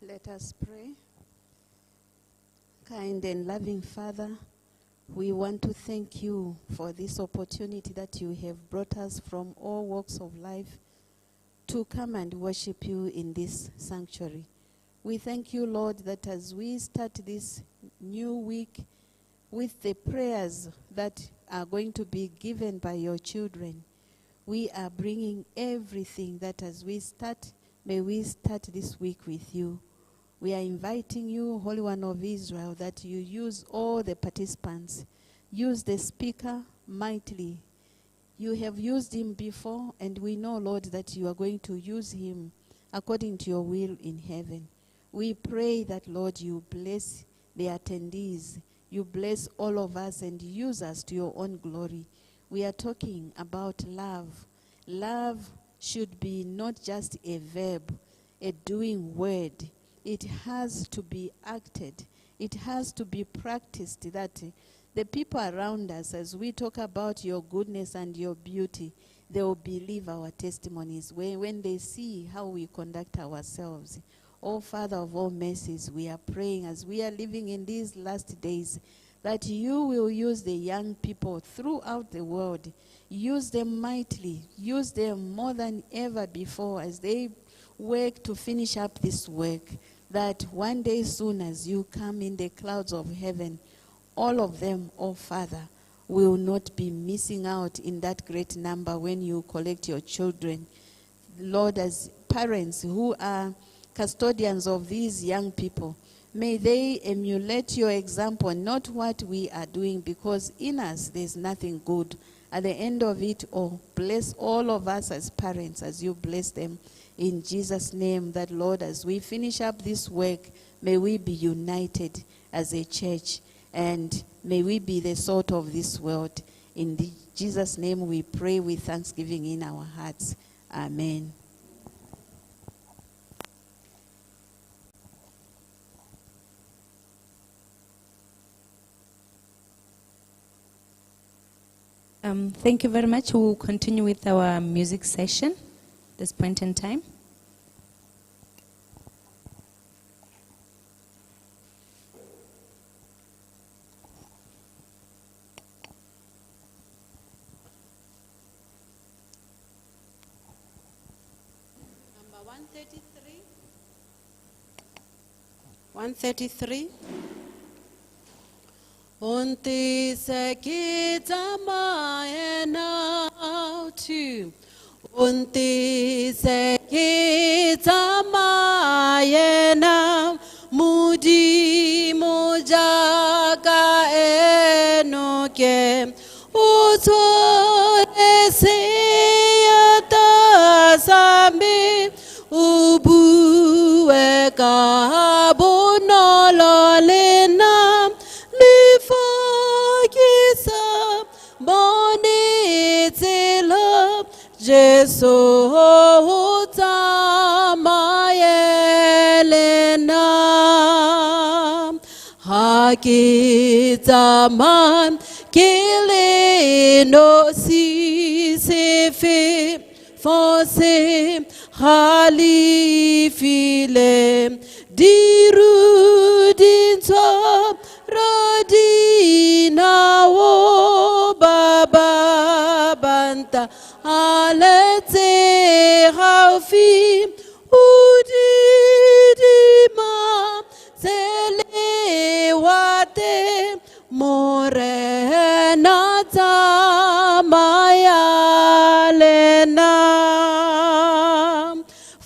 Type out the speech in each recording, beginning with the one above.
Let us pray. Kind and loving Father, we want to thank you for this opportunity that you have brought us from all walks of life to come and worship you in this sanctuary. We thank you, Lord, that as we start this new week with the prayers that are going to be given by your children, we are bringing everything that as we start, may we start this week with you. We are inviting you, Holy One of Israel, that you use all the participants. Use the speaker mightily. You have used him before, and we know, Lord, that you are going to use him according to your will in heaven. We pray that, Lord, you bless the attendees. You bless all of us and use us to your own glory. We are talking about love. Love should be not just a verb, a doing word. It has to be acted. It has to be practiced, that the people around us, as we talk about your goodness and your beauty, they will believe our testimonies when they see how we conduct ourselves. Oh, Father of all mercies, we are praying as we are living in these last days that you will use the young people throughout the world. Use them mightily. Use them more than ever before as they work to finish up this work. That one day soon as you come in the clouds of heaven, all of them, oh Father, will not be missing out in that great number when you collect your children. Lord, as parents who are custodians of these young people, may they emulate your example, not what we are doing, because in us there's nothing good. At the end of it all, bless all of us as parents as you bless them. In Jesus' name, that Lord, as we finish up this work, may we be united as a church, and may we be the salt of this world. In Jesus' name we pray with thanksgiving in our hearts. Amen. Thank you very much. We'll continue with our music session at this point in time. Number 133. 133. Unti sekita maena tu. Unti sekita maena mudi mujaka enoke utore seyata sambi ubuwe kabunololena Lifakisa bonitila Jesu tamayelena Hakitaman kilino sisefe fonse halifile dirudinto Radina wo baba banta alete haufi udidima selewate morena tamayalena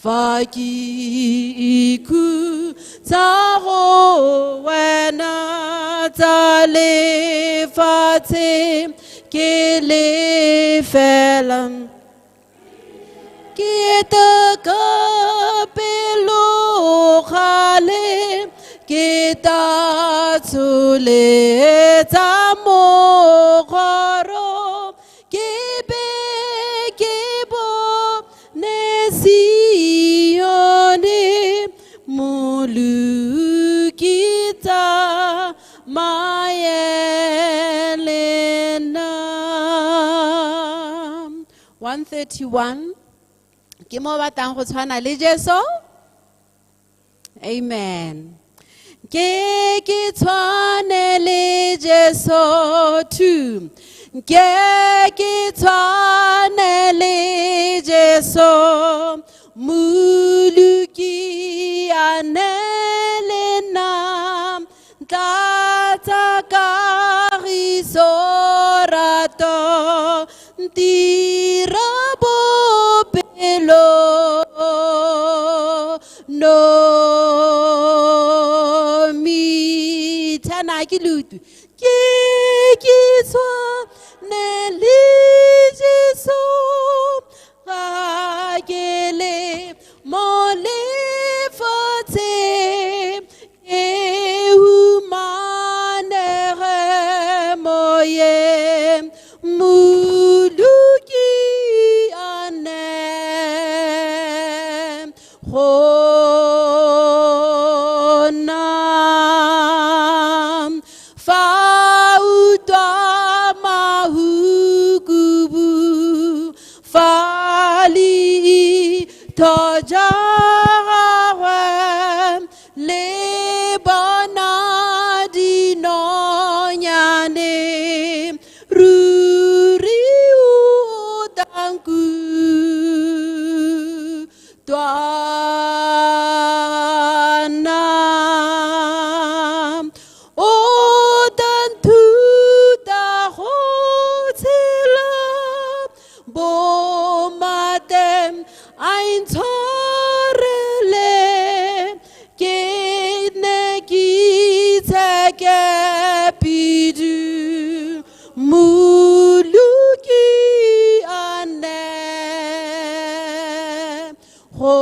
fakiku taho wena tale fate kele felam kita kapelo khale kita tule tamo khoro kebe kebo nesione mulu kita Mayelena. 131. Ke mo batang go tshwana le Jesu? Amen. Ke tshwane le Jesu tu. Ke tshwane le Jesu. Muluki anele nam. Tata kariso rato. Tira bopelo. No mi tana kilutu ke swa nele Jesu agele mole fate e humanere moye muluki anem honam fautwa mahukubu fali tojawe le bonadi nonyane ruri udanku Twanam Odan tu da hotela Bomatem ein torele Kenegite pidu Muluki ane Hona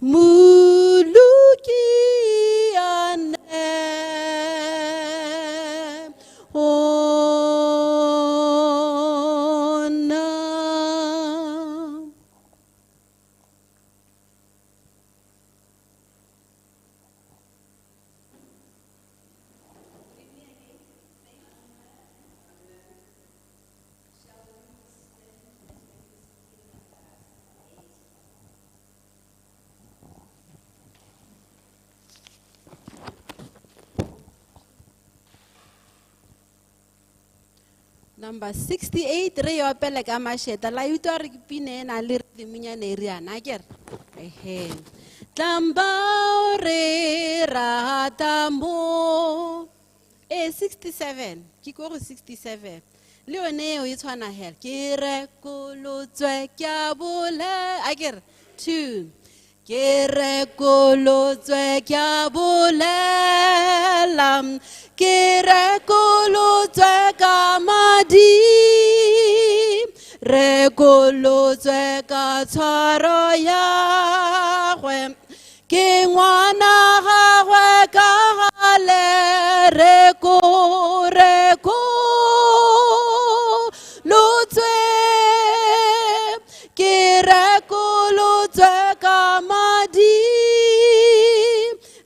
muluki ane Hona. Number 68, re opele ka masheta la utwa re pine na le riminya ne riana ker. Ehe. Tlamba re rata mo. 67. Ki go 67. Le one o itshwana hell. Ke re kolotswe kya bole. Aker 2. Ke re kolotswe kya bolela. Ke re kolotswe ka madi. Re kolotswe ka tshwaro ya gwe. Ke ngwana gagwe ka gale. Re ko lotswe. Ke re kolotswe ka madi.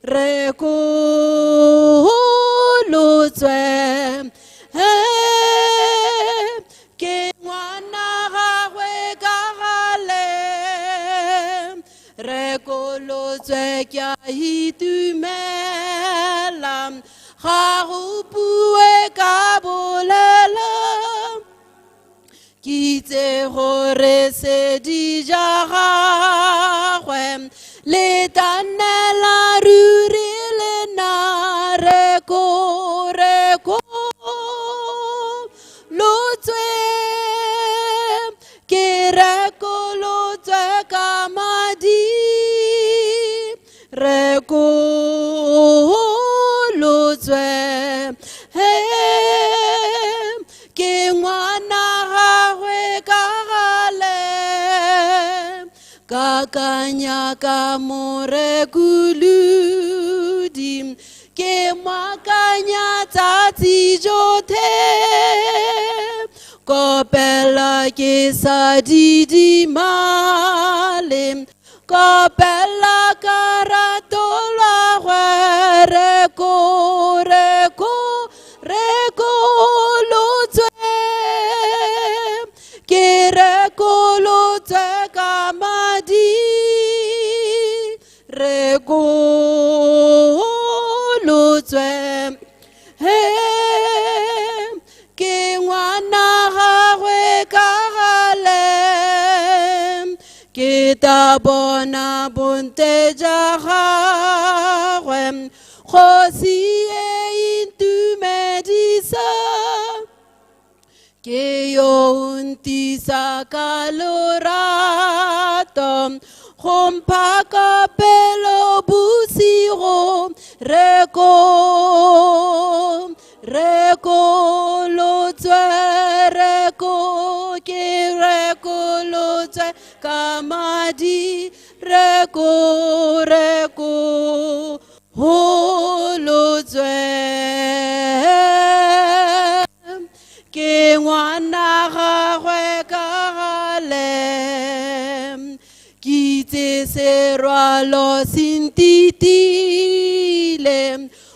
Re ko lotswe. Ke ngwana gagwe ka gale. Re kolotswe kya itumela. Ga go bue ka bolela. Kitse gore se di ja gagwe. Le tanela ruri le na re ko lotswe. Ke re ko lotswe ka madi. Re ko lotswe. Ke ngwana gagwe ka gale. Kakanya ka morekuludi. Ke makanya tsatsi jote. Kopela ke sa didimale. Kopela karatola gwe. Reko lotswe. Ke reko lotswe. rekolotswe he ke ngwana gagwe ka gale ke ta bona bonte ja gagwe kgosi e intumedisa ke yo ntisa ka lorato gompha ka pelo bosigo rekolotswe ka madi rekolotswe ke ngwana gagwe ka gale ke itse serwalo sentitile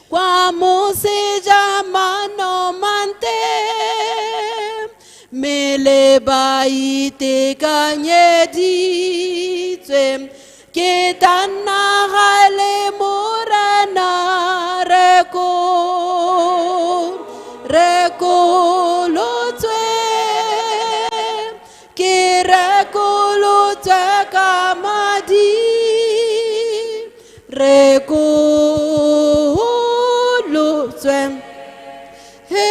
kwa moseja manomante mele ba itekanyeditswe ke tana gale morana rekolotswe ke rekolotswe ka madi rekolotswe he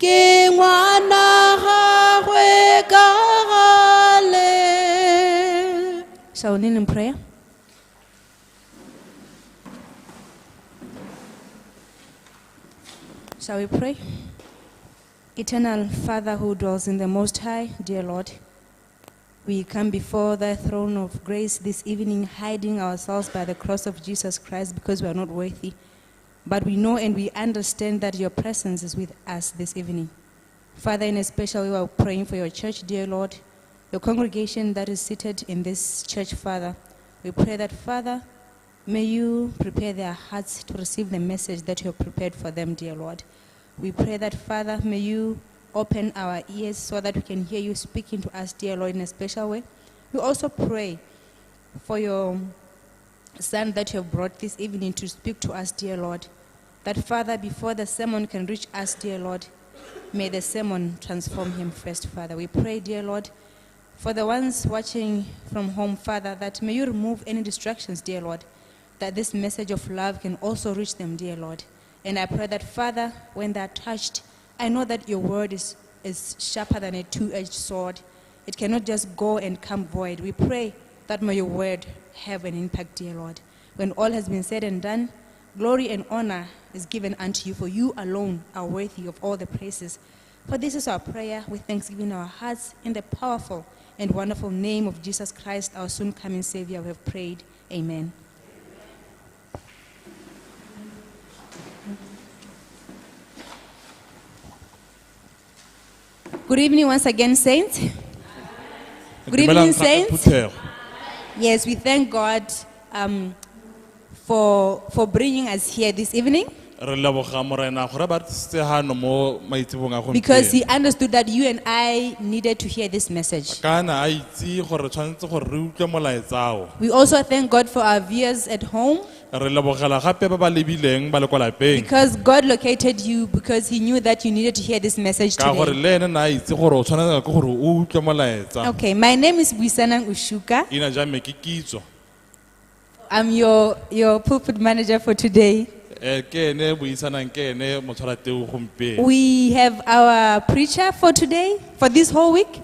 ke ngwana gagwe ka gale. Shall we kneel in prayer? Shall we pray? Eternal Father who dwells in the Most High, dear Lord, we come before thy throne of grace this evening, hiding ourselves by the cross of Jesus Christ because we are not worthy. But we know and we understand that your presence is with us this evening. Father, in a special way, we are praying for your church, dear Lord, your congregation that is seated in this church, Father. We pray that, Father, may you prepare their hearts to receive the message that you have prepared for them, dear Lord. We pray that, Father, may you open our ears so that we can hear you speaking to us, dear Lord, in a special way. We also pray for your son that you have brought this evening to speak to us, dear Lord. That, Father, before the sermon can reach us, dear Lord, may the sermon transform him first, Father. We pray, dear Lord, for the ones watching from home, Father, that may you remove any distractions, dear Lord, that this message of love can also reach them, dear Lord. And I pray that, Father, when they are touched, I know that your word is sharper than a two-edged sword. It cannot just go and come void. We pray that may your word have an impact, dear Lord. When all has been said and done, glory and honor is given unto you, for you alone are worthy of all the praises. For this is our prayer with thanksgiving in our hearts, in the powerful and wonderful name of Jesus Christ, our soon-coming Savior, we have prayed. Amen. Good evening once again, saints. Good evening, saints. Yes, we thank God for bringing us here this evening, because he understood that you and I needed to hear this message. We also thank God for our viewers at home, because God located you because he knew that you needed to hear this message today. Okay, my name is Buisanang Ushuka. I'm your pulpit manager for today. We have our preacher for today, for this whole week.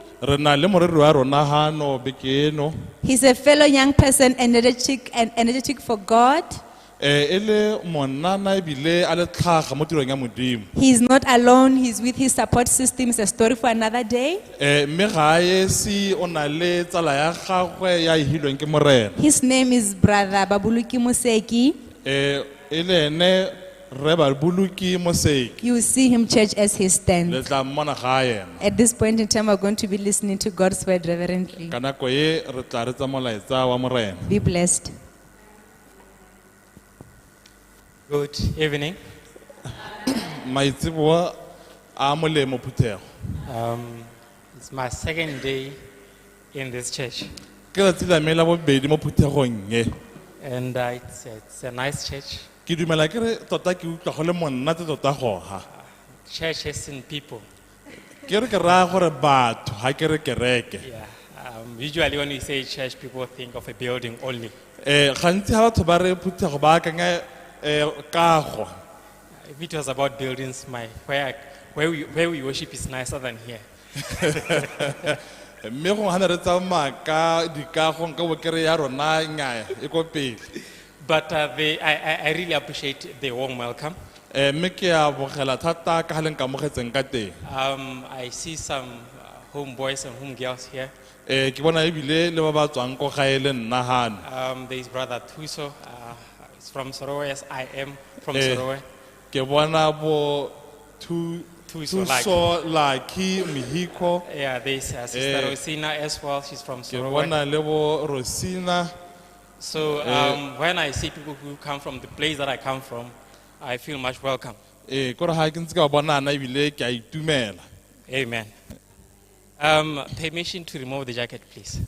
He's a fellow young person, energetic for God. He's not alone, he's with his support system. It's a story for another day. His name is Brother Baboloki Moseki. You will see him, church, as he stands. At this point in time, we're going to be listening to God's word reverently. Be blessed. Good evening. It's my second day in this church. ke letsatsi la me la bobedi mo phuthegong e. And it's a nice church. Ke dumela ke re tota ke utlwa go le monate tota goga. Church has seen people. Ke re ke raya gore batho ha ke re kereke. Yeah. Usually when we say church, people think of a building only. Gantsi ha batho ba re phuthego ba akanya kago. If it was about buildings, where we worship is nicer than here. Mme go hana re tsamaya ka dikago nka bo kere ya rona nya e ko pele. But I really appreciate the warm welcome. Mme ke a bogela thata ka haleng ka mogetseng ka teng. I see some homeboys and homegirls here. Ke bona ebile le ba ba tswang ko gae le nna hana. There is brother Tuso. He's from Sorowe, as I am from Sorowe. Ke bona bo Tuso like Mihiko. Yeah, there's Sister Rosina as well. She's from Ke Sorowe. bona le bo Rosina. So when I see people who come from the place that I come from, I feel much welcome. Kore ha ke ntse ka bona na ebile ke a itumela. Amen. Permission to remove the jacket, please.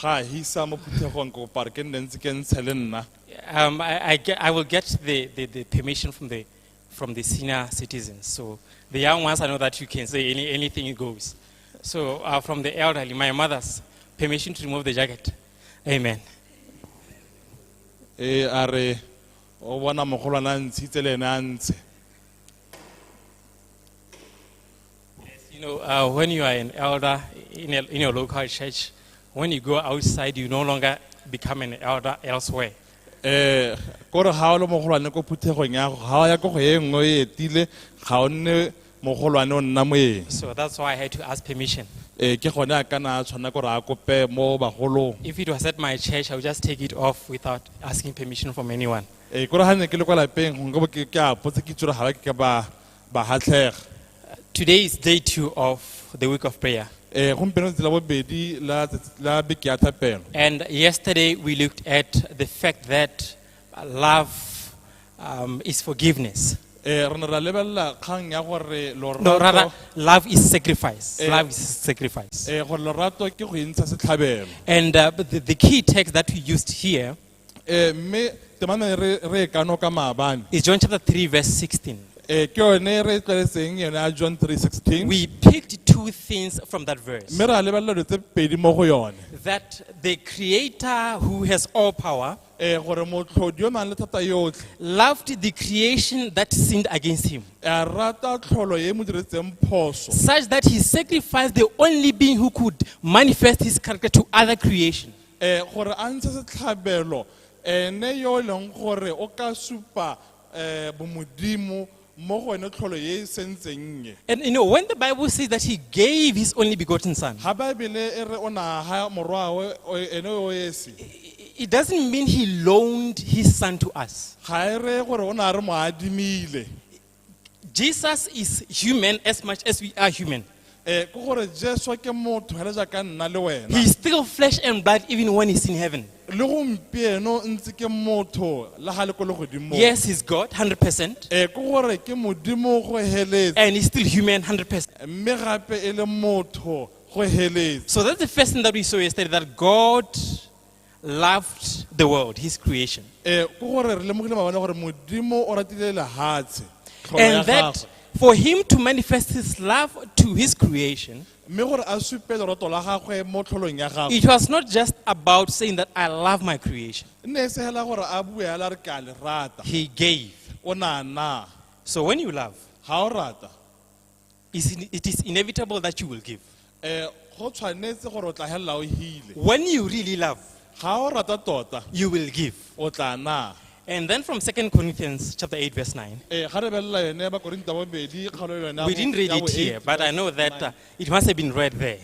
Ga hisa mo phuthegong ko pare ke nne ntse ke ntshe le nna. I will get the permission from the senior citizens. So the young ones, I know that you can say anything goes. So from the elderly, my mother's permission to remove the jacket. Amen. Are o bona mogolwana ntshitse le ena ntse. You know, when you are an elder in your local church, when you go outside, you no longer become an elder elsewhere. Kore ha o le mogolwane ko phuthegong ya go ha ya go go e nngwe e etile ga o nne mogolwane o nna moeng. So that's why I had to ask permission. Ke gone a kana tshwana gore a kope mo bagolong. If it was at my church, I would just take it off without asking permission from anyone. Kore ha ne ke le kwa lapeng go nka bo ke a potse ke tsura ga ke ba hatlega. Today is day 2 of the week of prayer. Gompieno tsela bobedi la beke ya thapelo. And yesterday we looked at the fact that love is forgiveness. Re ne ra lebella kgang ya gore No, rather, love is sacrifice. Love is sacrifice. gore lorato ke go intsha setlhabelo. And the key text that we used here Mme temane re kano ka maabane. is John chapter 3, verse 16. Ke yone re tleletseng yone John 3:16. We picked 2 things from that verse. Mme ra lebella dilo tse pedi mo go yone. That the Creator who has all power Gore motlhodi yo nang le thata yotlhe loved the creation that sinned against him, a rata tlholo ye mo diretseng phoso such that he sacrificed the only being who could manifest his character to other creation. gore a ntshe setlhabelo ne yo e leng gore o ka supa bomodimo mo go ene tlholo ye e sentseng ye. And you know, when the Bible says that he gave his only begotten son, Ha Bible e re o na ha morwa ene o esi it doesn't mean he loaned his son to us. ga e re gore o na re mo adimile. Jesus is human as much as we are human. Ke gore Jesu ke motho hele jaaka nna le wena. He's still flesh and blood even when he's in heaven. Le gompieno ntse ke motho la ga le ko le godimo. Yes, he's God, 100%. Ke gore ke modimo go heletse And he's still human, 100%. mme gape e le motho go heletse. So that's the first thing that we saw yesterday, that God loved the world, his creation. Ke gore re lemogile mabane gore modimo o ratile lehatshe. tlholo ya And that gagwe. for him to manifest his love to his creation, Mme gore a supe lerato la gagwe mo tlholong ya gagwe. it was not just about saying that I love my creation. Ne se hela gore a bue ala re ka le rata. He gave. O na So when you love, ha o rata. it is inevitable that you will give. Go tshwanetse gore o tla hella o hile. When you really love, Ha o rata tota you will give. o tla na. And then from 2 Corinthians chapter 8, verse 9, Ga re bella yone ba Korinta ba bedi kgalo yone. we didn't read it here, but I know that it must have been read there.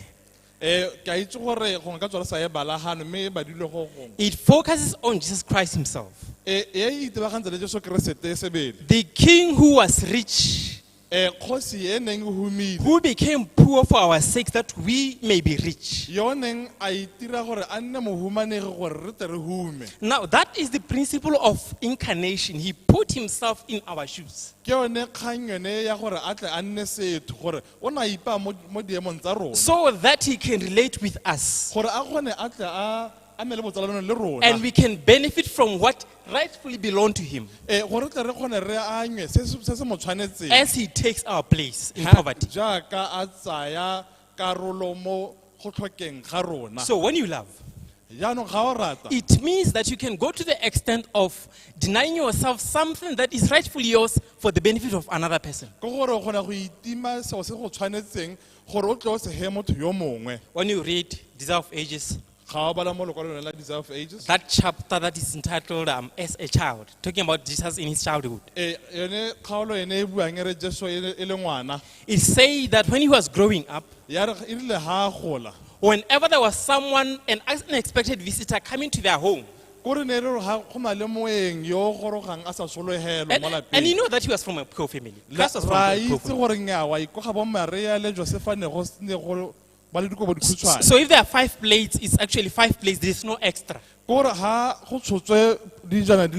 Ke a itse gore go ka tswala sa e balagano mme ba dilo go gong. It focuses on Jesus Christ himself, E itebagantse le Jesu Kriste sebele. the king who was rich, Kgosi e neng e humile. who became poor for our sakes that we may be rich. Yo neng a itira gore a nne mohumanegi gore re tle re hume. Now that is the principle of incarnation. He put himself in our shoes Ke yone kgang yone ya gore a tle a nne setho gore o na ipa mo diemong tsa rona. so that he can relate with us. Gore a kgone a tle a nne le botsalano le rona. and we can benefit from what rightfully belongs to him Gore tle re kgone re anywe se se mo tshwanetseng. as he takes our place in poverty. Jaaka a tsaya karolo mo go tlhokeng ga rona. So when you love, Jaanong ga o rata, it means that you can go to the extent of denying yourself something that is rightfully yours for the benefit of another person. ke gore o kgona go itima seo se go tshwanetseng gore o tle o se he motho yo mongwe. When you read Desire of Ages, Ga o bala mo lekwalong la Desire of Ages, that chapter that is entitled As a Child, talking about Jesus in his childhood, yone kgaolo ene e buang e re Jesu e le ngwana. it says that when he was growing up, Ya re e rile ha a gola, whenever there was someone, an unexpected visitor coming to their home, kore ne re ha go na le moeng yo gorogang a sa sologelwa mo and you lapeng. know that he was from a poor family. La- Christ was from ra a poor itse family. gore nnyaa, wa ikoga bo Maria le Josefa ne go ne go ba le dikobo dikhutshwane. So if there are 5 plates, it's actually 5 plates, there's no extra. Kore ha go tshotswe dijana di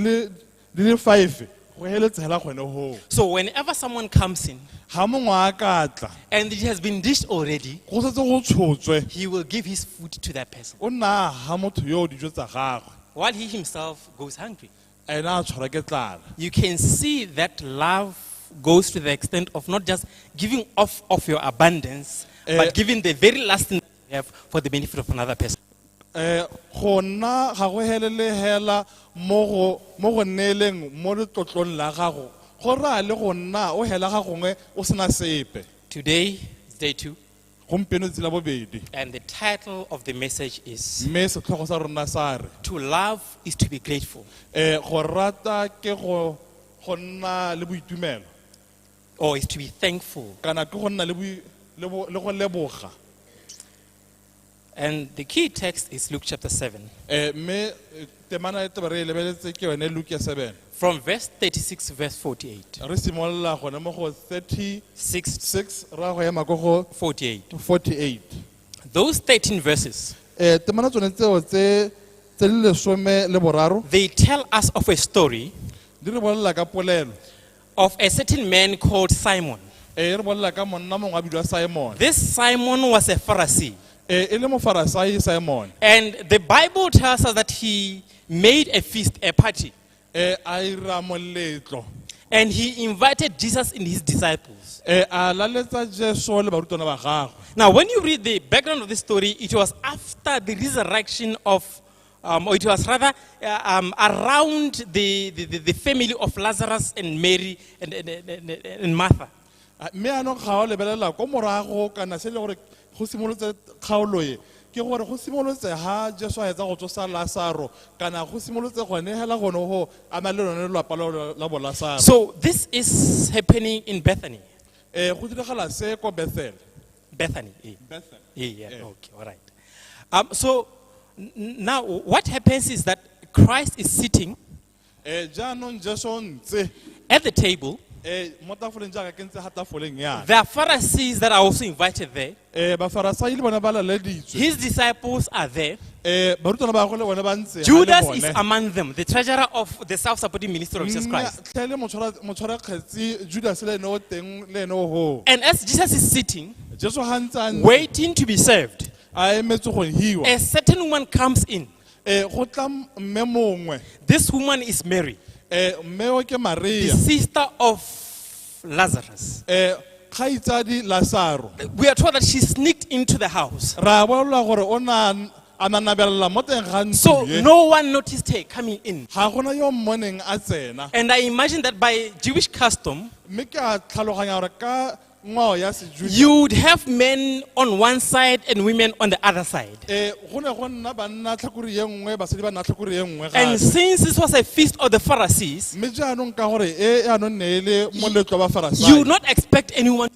le 5 go heletse hela kgone ho. So whenever someone comes in Ha mongwe a ka tla and it has been dished already, go setse go tshotswe, he will give his food to that person o nna ha motho yo dijo tsa gagwe while he himself goes hungry. ena a tshwara ke tlala. You can see that love goes to the extent of not just giving off of your abundance, but giving the very last thing that you have for the benefit of another person. Go nna ga go helele hela mo go neeleng mo letlotlong la gago, go raya le go nna o hela ga gongwe o sena sepe. Today is day 2, Gompieno tsela bobedi, and the title of the message is mme setlhogo sa rona sa re To Love is to be Grateful, go rata ke go nna le boitumelo or is to be thankful. kana ke go nna le go leboga. And the key text is Luke chapter 7, Mme temana e taba re e lebeletse ke yone Luke ya 7. from verse 36 verse 48. Re simolola gone mo go 6, 36 ra go ema go go 48. 48. Those 13 verses, Temana tsone tseo tse le lesome le boraro they tell us of a story di re bolela ka polelo. of a certain man called Simon. Re bolela ka monna mongwe a bidwa Simon. This Simon was a Pharisee. E le Mofarisai Simon. And the Bible tells us that he made a feast, a party. A ira moletlo. And he invited Jesus and his disciples. A laletsa Jesu le barutwana ba gagwe. Now, when you read the background of this story, it was after the resurrection of, or it was rather around the family of Lazarus and Mary and Martha. Mme anong ga o lebelela ko morago kana se le gore go simolotse kgaolo e ke gore go simolotse ha Jesu a etsa go tsosa Lazaro kana go simolotse gone hela gone ho ama le lone lapa la bo Lazaro. So this is happening in Bethany. Go diragala se ko Bethel. Bethany. Bethel. Yeah, okay, all right. So now what happens is that Christ is sitting Jaanong Jesu ntse at the table. mo tafoleng jaaka ke ntse ha tafoleng yana. There are Pharisees that are also invited there. Bafarisai le bona ba laleditswe. His disciples are there. Barutwana ba go le bona ba ntse. Judas is among them, the treasurer of the self-supporting ministry of Jesus Christ. Tlele motshwara kgetsi Judas le no teng le no ho. And as Jesus is sitting, Jesu ha ntse waiting to be served, a emetse go hiwa. a certain woman comes in. Go tla mme mongwe. This woman is Mary, Mme o ke the Maria. sister of Lazarus. Khaitsadi Lazaro. We are told that she sneaked into the house. Ra bolela gore ona ananabela mo teng ga So ntse. no one noticed her coming in. Ha gona yo mmoneng a tsena. And I imagine that by Jewish custom, Mme ke a tlhaloganya gore ka ngwao ya sejuda. you would have men on one side and women on the other side. Go ne go nna banna tlhakuri ye nngwe basadi ba nna tlhakuri ye nngwe And gape. since this was a feast of the Pharisees, Mme jaanong ka gore anong ne ele moletlo wa Farisai. you would not expect anyone.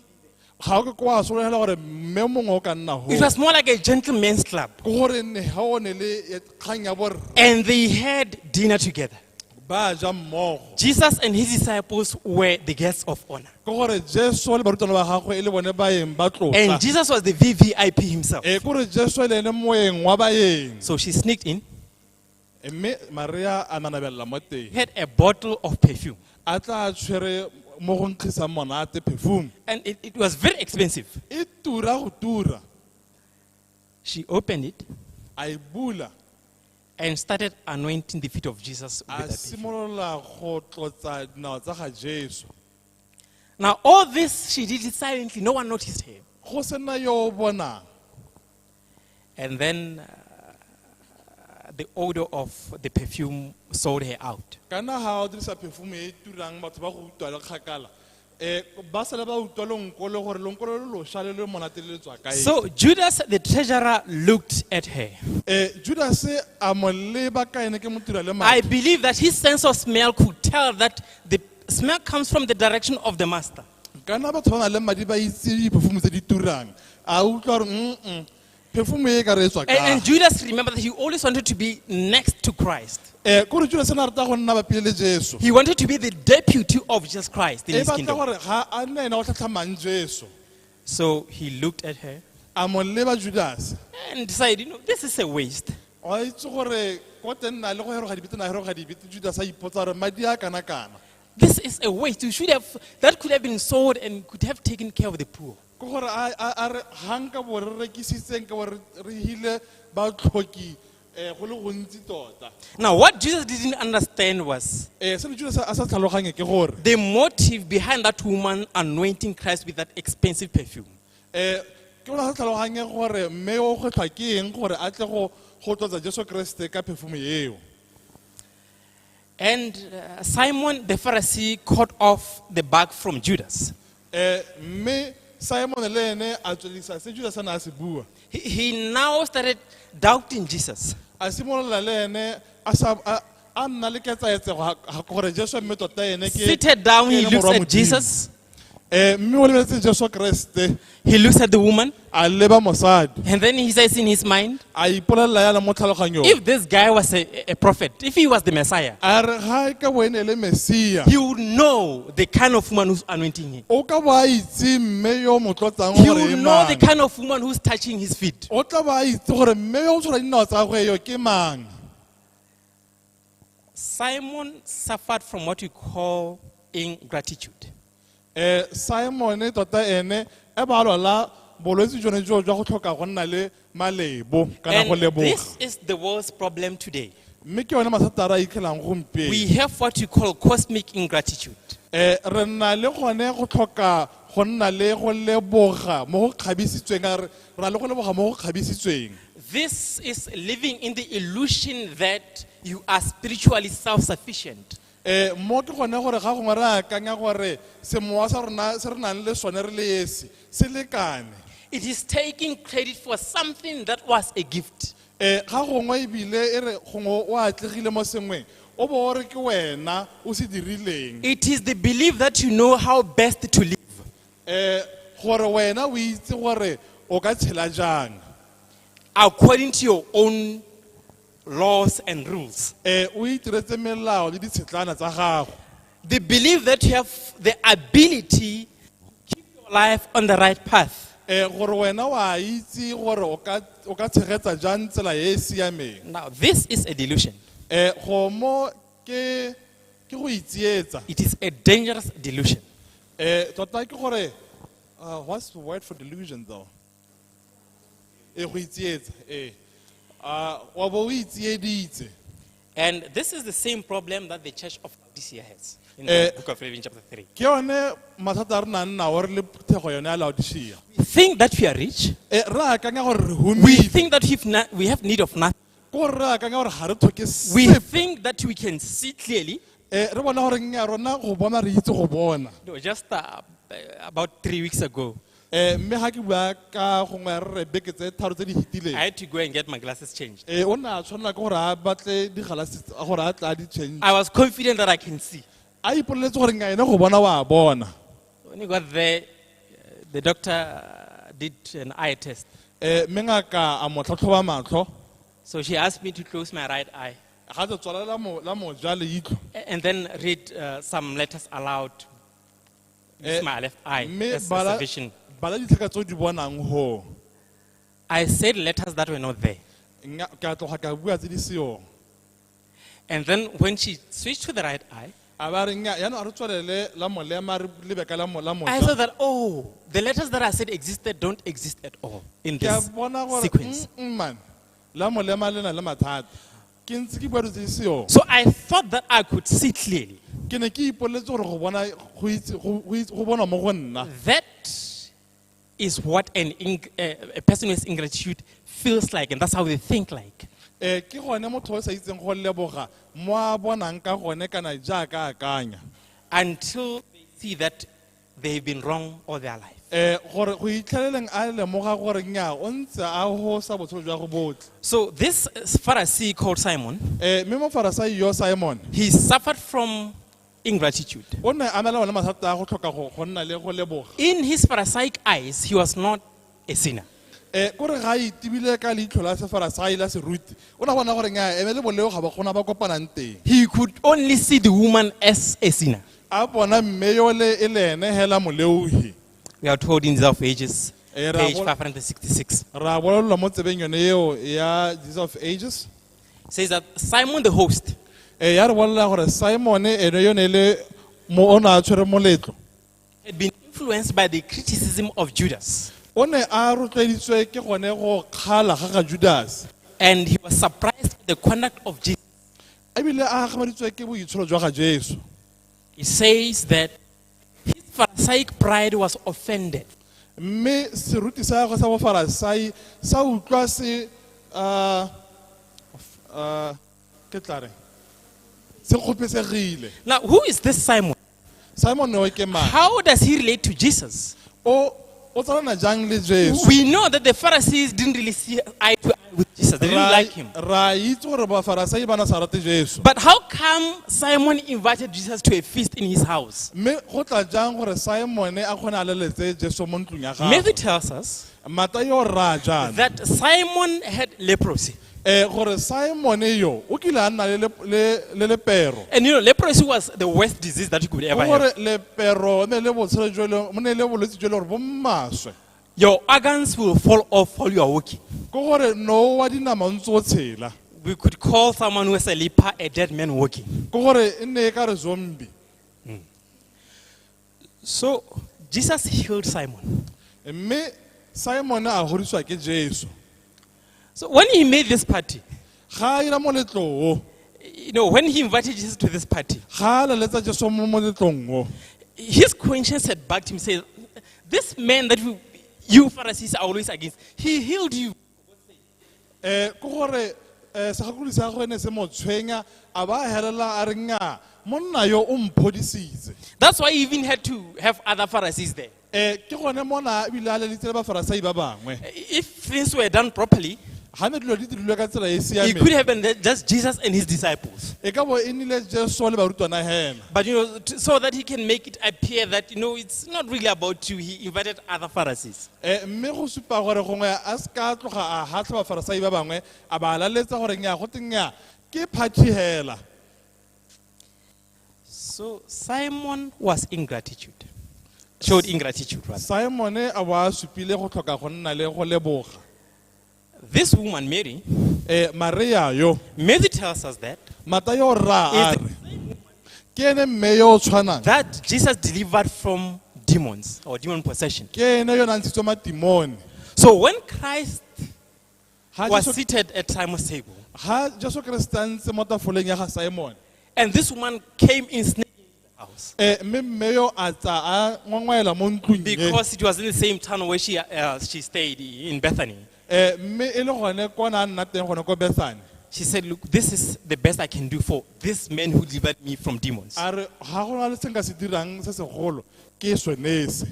Ga o ke kwa solela gore mme mongwe o ka nna ho. It was more like a gentleman's club. Ke gore ne ha o ne le kgang ya bor And they had dinner together. ba ja mmogo. Jesus and his disciples were the guests of honor. Ke gore Jesu le barutwana ba gagwe e le bone baeng ba tlotla. And Jesus was the VVIP himself. Ke gore Jesu le ene moeng wa baeng. So she sneaked in, Mme Maria a nanabela mo teng. had a bottle of perfume. A tla tshwere mo go nkgisang monate perfume. And it was very expensive. E tura go tura. She opened it A e bula. and started anointing the feet of Jesus a with that perfume. simolola go tlotsa dinao tsa ga Jesu. Now, all this she did it silently. No one noticed her. Go sena yo o bonang. And then the odor of the perfume sold her out. Kana ha o dirisa perfume e turang batho ba go utwa le kgakala. Ba sala ba utwa le nkolo gore le nkolo le lo sha le le monate le tswa kae. So Judas the treasurer looked at her. Judas a mo leba ka ene ke motira le I madi. believe that his sense of smell could tell that the smell comes from the direction of the master. Kana batho ba na le madi ba itse perfume tse di turang. A utlwa gore perfume e ka re tswa ka. And Judas remembered that he always wanted to be next to Christ. Kore Judas na rata go nna ba pele le Jesu. He wanted to be the deputy of Jesus Christ in his Batla kingdom. gore ga a nna ena o tlhatlhamang Jesu. So he looked at her A mo leba Judas. and decided, this is a waste. O itse gore ko teng na le go hero ga dibete na hero ga dibete Judas a ipotsa gore madi a kana kana. This is a waste. That could have been sold and could have taken care of the poor. Ko gore a re hanka bo re rekisitseng ke gore re hile ba tlhoki go le gontsi tota. Now, what Jesus didn't understand was Se le Judas a sa tlhaloganye ke gore the motive behind that woman anointing Christ with that expensive perfume. ke bona sa tlhaloganye gore mme o go tlhoka ke eng gore a tle go tlotsa Jesu Kriste ka perfume eo. And Simon the Pharisee caught off the bag from Judas. Mme Simon le ene a tswelisa se Judas na se bua. He now started doubting Jesus. A simolola le ene a nna le ketsaetse ga gore Jesu mme tota ene ke Seated down, he ke ene looks morwa at Modimo. Jesus. Mme o lebeletse Jesu Kriste He looks at the woman. a leba mosadi And then he says in his mind, a ipolelela yana mo tlhaloganyong. if this guy was a prophet, if he was the Messiah, A re ga e ka bo ene le Mesia he would know the kind of woman who's anointing him. o ka ba itse mme yo mo tlotsang He gore would e know the mang. kind of woman who's touching his feet. O tla ba itse gore mme yo o tshwara dinao tsa gagwe yo ke mang. Simon suffered from what we call ingratitude. Simon tota ene e ba lola bolwetse jone jo jwa go tlhoka go nna le malebo kana go And leboga. this is the world's problem today. Mme ke yone mathata a re a ikgelang We gompieno. have what we call cosmic ingratitude. Re nna le gone go tlhoka go nna le go leboga mo go kgabisitsweng a re ra le go leboga mo go kgabisitsweng. This is living in the illusion that you are spiritually self-sufficient. Mo ke gone gore ga gongwe re akanya gore semowa sa rona se re nang le sone re le esi se lekane. It is taking credit for something that was a gift. Ga gongwe ebile e re gongwe o atlegile mo sengweng o bo o re ke wena o se dirileng. It is the belief that you know how best to live Gore wena o itse gore o ka tshela jang. according to your own laws and rules. O itiretse melao le ditshetlana tsa gago. The belief that you have the ability to keep your life on the right path. Gore wena wa itse gore o ka tshegetsa jang tsela e e siameng. Now, this is a delusion. Go mo ke go itsietsa. It is a dangerous delusion. Tota ke gore what's the word for delusion though? Go itsietsa. Wa bo o itsieditse. And this is the same problem that the church of Laodicea has in the book of Revelation chapter 3. Ke yone mathata a re nang nao re le thego yone ya Laodicea. We think that we are rich. Re akanya gore re We humile. think that we have need of nothing. Ko re akanya gore ga re tlhoke We sepe. think that we can see clearly. Re bona gore nya rona go bona re itse go bona. No, just about 3 weeks ago, Mme ga ke bua ka gongwe re beke tse tharo tse di I hitileng. had to go and get my glasses changed. O ne a tshwanela ke gore a batle digalase gore a tla di change. I was confident that I can see. A ipoleletse gore nya ene go bona wa bona. When he got there, the doctor did an eye test. Mme ngaka a mo tlhatlhoba matlho. So she asked me to close my right eye Ga tse tswala la mo ja leitlo. and then read some letters aloud. This is my left eye. Mme That's bala a vision. bala ditlhaka tse o di bonang ho. I said letters that were not there. Ke a tloga ka bua tse di seong. And then when she switched to the right eye, A ba re nya yana a re tswalele la molema re lebeka la mo I ja. saw that, oh, the letters that I said existed don't exist at all in Ke a this bona gore sequence. man la molema lena le mathata. ke ntse ke bua tse seo So I thought that I could see clearly. ke ne ke ipoletse gore go bona go bona mo go nna That is what a person with ingratitude feels like, and that's how they think like. ke gone motho o sa itseng go leboga mo a bonang ka gone kana jaaka akanya Until they see that they've been wrong all their life. gore go itlheleleng a lemoga gore nya o ntse a ho sa botshelo jwa go botle So this Pharisee called Simon, mme mo Farisai yo Simon he suffered from ingratitude. o ne a na le one mathata a go tlhoka go nna le go leboga In his Pharisaic eyes, he was not a sinner. kore ga itibile ka leitlho la sefarasai la seruti o na bona gore nya eme le boleo ga ba gona ba kopanang teng He could only see the woman as a sinner. a bona mme yo le e le ene hela moleohi We are told in the Ages, ra page bol- 566. ra bolelwa mo tsebeng yone eo ya Jesus of Ages Says that Simon the host ya re bolela gore Simon ene yo ne le mo ona a tshwere moletlo had been influenced by the criticism of Judas. o ne a rotloeditswe ke gone go kgala ga Judas And he was surprised by the conduct of Jesus. ebile a gamaditswe ke boitsholo jwa ga Jesu It says that his Pharisaic pride was offended. mme seruti sa gagwe sa bofarasai sa utlwa se ke tla reng se kgopesegile Now, who is this Simon? Simon o ke mang How does he relate to Jesus? o tsalana jang le Jesu We know that the Pharisees didn't really see eye to eye with Jesus. They didn't like him. ra itse gore bafarasai ba na sa rate Jesu But how come Simon invited Jesus to a feast in his house? mme go tla jang gore Simon a kgona a leletse Jesu mo ntlong ya Matthew gagwe tells us mata yo ra jana that Simon had leprosy. gore Simon yo o kile a nna le lepero And you know, leprosy was the worst disease that you could ever have. gore lepero ne le botshelo jole mo ne le bolwetse jole gore bo mmaswe Your organs will fall off while you are walking. go gore no wa dinama o ntse o tshela We could call someone who has a leper a dead man walking. go gore e ne e ka re zombie So Jesus healed Simon. mme Simon a hodiswa ke Jesu So when he made this party, ga a ira moletlo o you know, when he invited Jesus to this party, ga a leletsa Jesu mo moletlong o his conscience had bugged him, saying, this man that you Pharisees are always against, he healed you. go gore segakodi sa gagwe ne se mo tshwenya a ba helela a re nnyaa monna yo o mphodisitse That's why he even had to have other Pharisees there. ke gone mona ebile a leletse le bafarasai ba bangwe If things were done properly, ga ne dilo di dirilwe ka tsela e e it could siameng have been just Jesus and his disciples. e ka bo e nnile Jesu le barutwana hela But you know, so that he can make it appear that you know it's not really about you. He invited other Pharisees. mme go supa gore gongwe a se ka tloga a hatlha bafarasai ba bangwe a ba laletsa gore nnyaa go teng nnyaa ke party hela So Simon was ingratitude, showed ingratitude rather. Simon a bo a supile go tlhoka go nna le go leboga This woman Mary, Maria yo Matthew tells us that mata yo ra a is re ke ene mme yo o tshwanang that Jesus delivered from demons or demon possession. ke ene yo nantshitswe matimone So when Christ ha was Jesu- seated at Simon's table, ha Jesu Kriste a ntse mo tafoleng ya ga Simon and this woman came in sneaking into the house mme mme yo a tsa a ngwangwaela mo ntlong e because it was in the same town where she stayed in Bethany. mme e le gone ko na nna teng gone ko Bethany She said, "Look, this is the best I can do for this man who delivered me from demons." a re ga go na le se nka se dirang se segolo ke swenese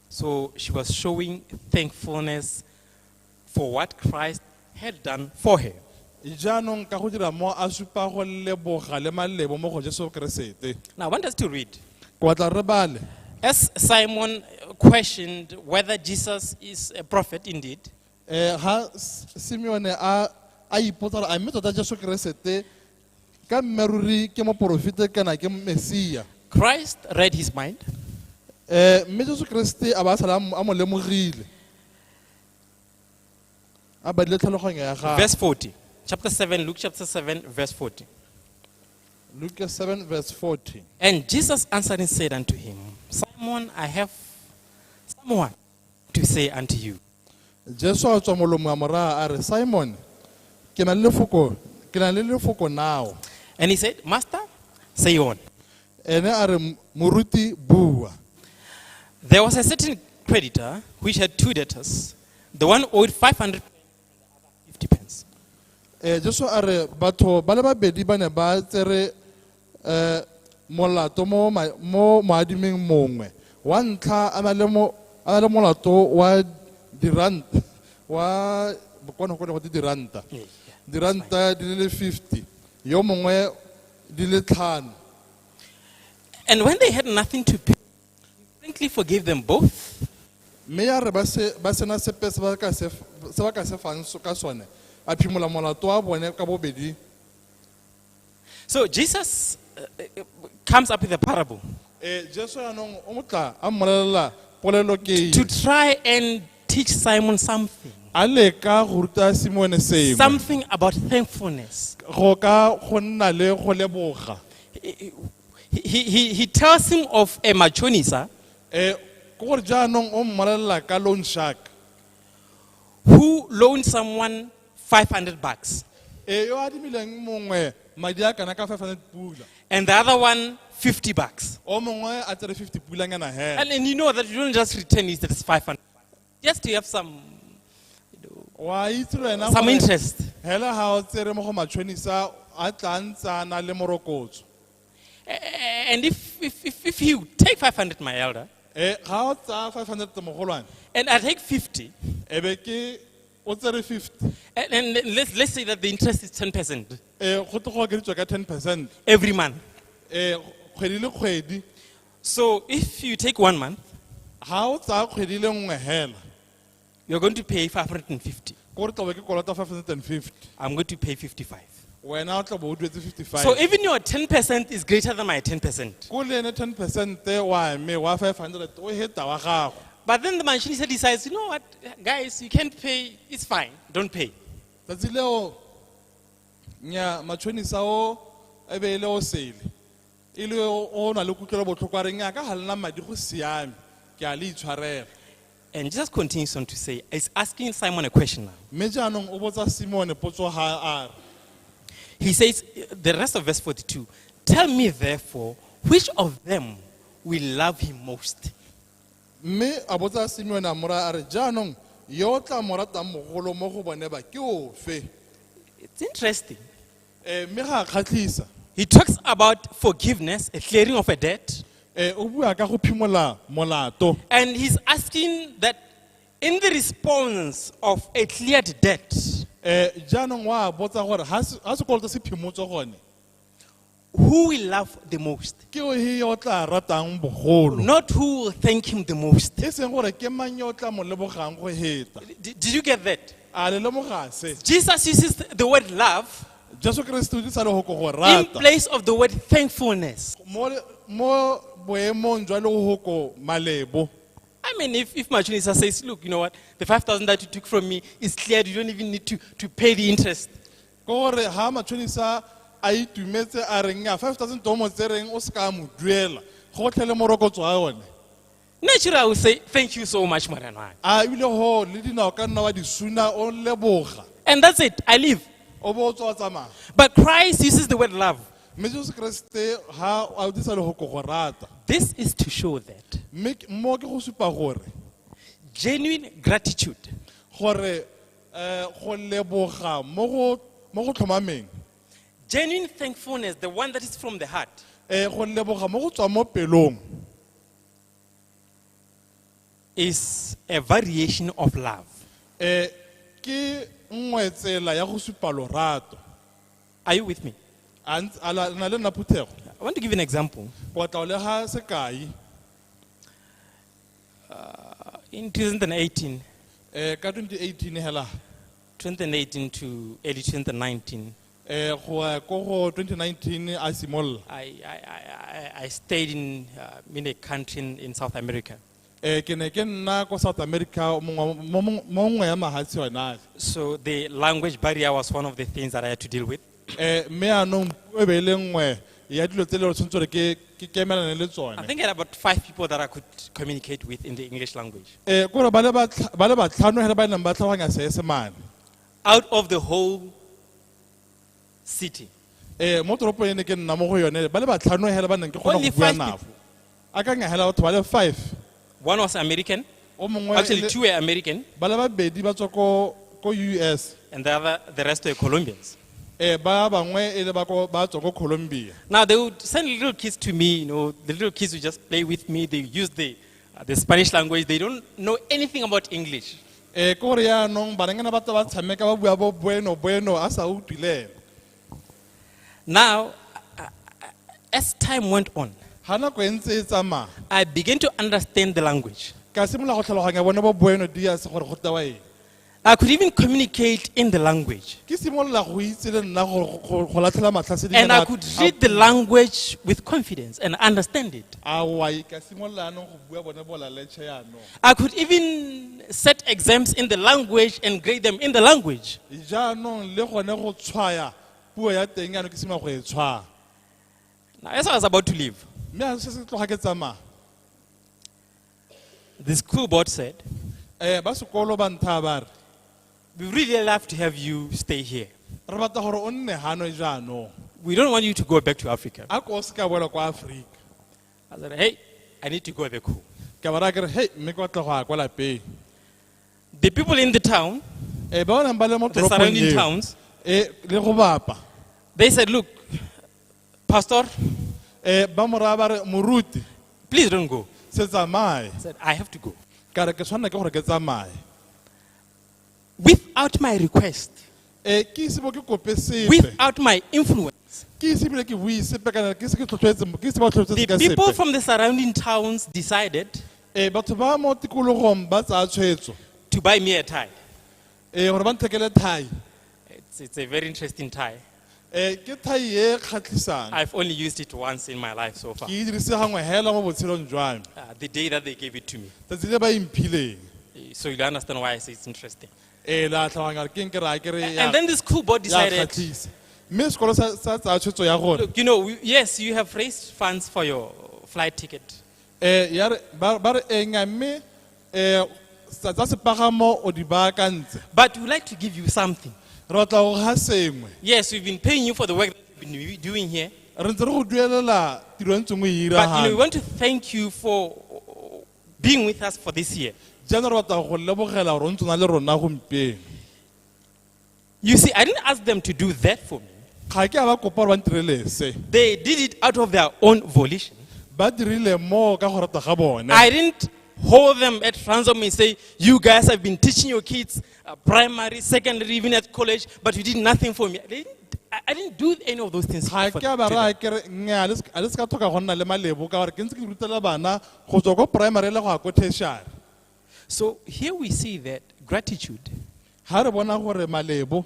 So she was showing thankfulness for what Christ had done for her. jaanong ka go dira mo a supa go leboga le malebo mo go Jesu Kriste Now I want us to read. ko batla re bale As Simon questioned whether Jesus is a prophet indeed, ga Simeone a ipotsa gore a mme tota Jesu Kriste ka mmeruri ke moporofete kana ke Mesia Christ read his mind mme Jesu Kriste a ba sala a mo lemogile a badile tlhaloganyo ya gagwe verse 40. Chapter 7, Luke chapter 7, verse 40. Luke 7 verse 40 And Jesus answered and said unto him, Simon, I have someone to say unto you. Jesu a tswa molomo a moraga a re Simon ke na le lefoko ke na le lefoko now. And he said, Master, say on. Ene a re moruti bua. There was a certain creditor which had two debtors. The one owed 500 50 pence. Jesu a re batho ba le babedi ba ne ba tsere molato mo moadiming mongwe. Wa ntlha a na le molato wa diranta wa bokona go di diranta. Diranta di le 50. Yo mongwe di le 5. And when they had nothing to pay, he frankly forgave them both. Me ya re ba sena sepe se ba ka se fang ka sone a phimola molato wa bone ka bobedi. So Jesus comes up with a parable Jesu yanong o motla a mmolelela polelo ke to try and teach Simon something. a leka go ruta Simone sengwe Something about thankfulness. go ka go nna le go leboga. He tells him of a machonisa Ko gore jaanong o mmolelela ka loan shark who loaned someone $500 yo adimileng mongwe madi a kana ka 500 pula and the other one $50. o mongwe a tsere 50 pula ngana hela. And you know that you don't just return it as $500. Just to have some Wa itse wena some gore interest. hela ha o tsere mo go matshonisa a tla ntsana le morokotso. And if you take 500, my elder, Ga o tsa 500 tse mogolwane and I take 50, e be ke o tsere 50 and let's say that the interest is 10% go tlo go ke ka 10% every month. kgwedi le kgwedi. So if you take 1 month, Ha o tsa kgwedi le nngwe hela you're going to pay 550. ko re tla be ke kolota 550 I'm going to pay 55. wena o tla bo o duetse 55. So even your 10% is greater than my 10%. Ko le ene 10% wa me wa 500 o heta wa gago. But then the machinista decides, you know what, guys, you can't pay. It's fine. Don't pay. Tsatsi leo nya matshonisa o e be ile o sele ile o na le kutlelo botlhoko re nya ka halena madi go siame ke a le itshwarela. And Jesus continues on to say, he's asking Simon a question now. Me jaanong o botsa Simone potso ha a He says, the rest of verse 42, tell me therefore, which of them will love him most? me a botsa Simone a mora a re jaanong yo tla morata mogolo mo go bone ba ke o fe. It's interesting. Me ga khatlisa He talks about forgiveness, a clearing of a debt. o bua ka go phimola molato. And he's asking that in the response of a cleared debt, Jaanong wa botsa gore ha sekoloto se phimotse gone who will love the most? ke o he yo tla ratang bogolo Not who will thank him the most. e seng gore ke mang yo tla mo lebogang go heta. Did you get that? A le lemoga se Jesus uses the word love Jesu Kristo di sa le go go in rata place of the word thankfulness. mo boemong jwa le go go malebo. I mean, if Machinisa says, look, you know what, the 5,000 that you took from me is cleared, you don't even need to pay the interest. Ko gore ha matshonisa a itumetse a re nya 5,000 to mo tsereng o se ka mo duela go tlhele morokotso a yone. Naturally, I will say, thank you so much, Maranwa. A ile ho le dinao ka nna wa di suna o leboga And that's it, I leave. o bo tswa tsamaya. But Christ uses the word love. Me Jesu Kriste ha a di sa le go go rata. This is to show that Mo ke go supa gore genuine gratitude gore go leboga mo go tlhomameng genuine thankfulness, the one that is from the heart, go leboga mo go tswa mo pelong is a variation of love. ke nngwe tsela ya go supa lorato. Are you with me? A na le nna phuthego I want to give you an example. go tla o le ga sekai In 2018, ka 2018 hela 2018 to early 2019, go ko go 2019 a simolla I stayed in a country in South America. ke ne ke nna ko South America mo nngwe ya mahatsi yona. So the language barrier was one of the things that I had to deal with. Me anong e be le nngwe ya dilo tse le tshwantse gore ke kemelane le I tsone. think I had about 5 people that I could communicate with in the English language. Gore ba le batlhano hela ba neng ba tlhaloganya Seesemane. Out of the whole city. Mo toropong ene ke nna mo go yone ba le batlhano hela ba neng ke gona Only go bua 5 nafo. A ka ngahela batho ba le 5. One was American, O mongwe actually 2 were American, ba le babedi ba tswa ko US. and the rest were Colombians. Ba bangwe e le ba tswa ko Colombia. Now they would send little kids to me, the little kids would just play with me. They use the Spanish language. They don't know anything about English. Ko re ya nong banengana ba tla ba tshameka ba bua bo bueno a sa utlwile. Now, as time went on, Hana ko entse e tsamaya. I began to understand the language. Ka simolola go tlhaloganya bona bo bueno di a se gore go tawa eng. I could even communicate in the language. Ke simolola go itse le nna go latlhela matlhase di And I could read the language with confidence and understand it. Awai ka simolola no go bua bona bola letshe ya no. I could even set exams in the language and grade them in the language. Jaanong le gone go tshwaya puo ya teng ya no ke simolola go e tshwaya. Now, as I was about to leave, Mme a se tloga ke tsamaya. the school board said, Ba sekolo ba ntha ba re we really love to have you stay here. re batla gore o nne hano jaanong. We don't want you to go back to Africa. A ko se ka boela kwa Africa. I said, hey, I need to go back home. Ka ba ra ke re hey mme ke batla go ya kwa lapeng. The people in the town, Ba bona ba le mo the toropong surrounding eo. towns, Le go bapa. they said, look, Pastor, Ba mora ba re moruti please don't go. se tsamaye. I said, I have to go. Ka re ke tshwanela ke gore ke tsamaye. Without my request, Ke ise bo ke kope sepe. without my influence, Ke ise bile ke bui sepe kana ke se ke tlhotlhetse ke se ba tlhotlhetse the ka people sepe. from the surrounding towns decided Batho ba mo tikologong ba tsaya tshwetso. to buy me a tie. Gore ba nthekele thai. It's a very interesting tie. Ke thai e kgatlhisang. I've only used it once in my life so far. Ke e dirise gangwe hela mo botshelong jwa me. The day that they gave it to me. Tsatsi le ba imphileng. So you understand why I say it's interesting. La tlhaganya ke eng ke ra ke re ya And then the school board ya decided, kgatlhisa. Mme sekolo sa tsaya tshwetso ya gore look, yes, you have raised funds for your flight ticket. ya re ba re enga mme tsa sepagamo o di baakantse. But we'd like to give you something. Re batla go ga sengwe. Yes, we've been paying you for the work that you've been doing here. Re ntse re go duelela tiro e ntseng o e ira But we ga. want to thank you for being with us for this year. Jana re batla go lebogela gore o ntse o na le rona gompieno. You see, I didn't ask them to do that for me. Ga ke a ba kopa gore ba ntirele se. They did it out of their own volition. Ba dirile mo ka go rata ga bone. I didn't hold them at ransom and say, you guys have been teaching your kids primary, secondary, even at college, but you did nothing for me. I didn't do any of those things. Ga ke a ba ra ke re nya a le se ka tlhoka go nna le malebo ka gore ke ntse ke rutela bana go tswa ko primary le go ya ko tertiary. So here we see that gratitude Ha re bona gore malebo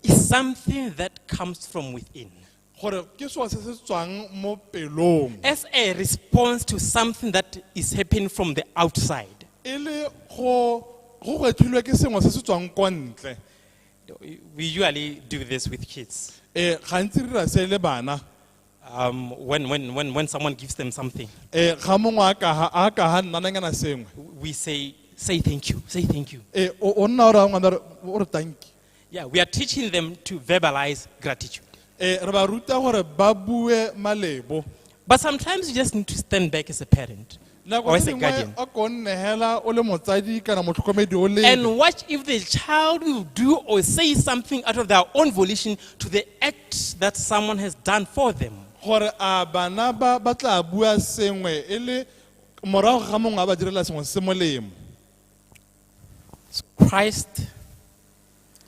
is something that comes from within. gore ke seo se se tswang mo pelong. As a response to something that is happening from the outside. E le go gwethilwe ke sengwe se se tswang kwa ntle. We usually do this with kids. Gantsi re ra se le bana. When someone gives them something, Ga mongwe a ka ha nnananyana sengwe. we say thank you, say thank you. O nna o ra ngwana o re thank you. Yeah, we are teaching them to verbalize gratitude. Re ba ruta gore ba bue malebo. But sometimes you just need to stand back as a parent or as a guardian A ko nne hela o le motsadi kana motlhokomedi o le. and watch if the child will do or say something out of their own volition to the act that someone has done for them. Gore a bana ba tla bua sengwe e le morago ga mongwe a ba direla sengwe se molemo. Christ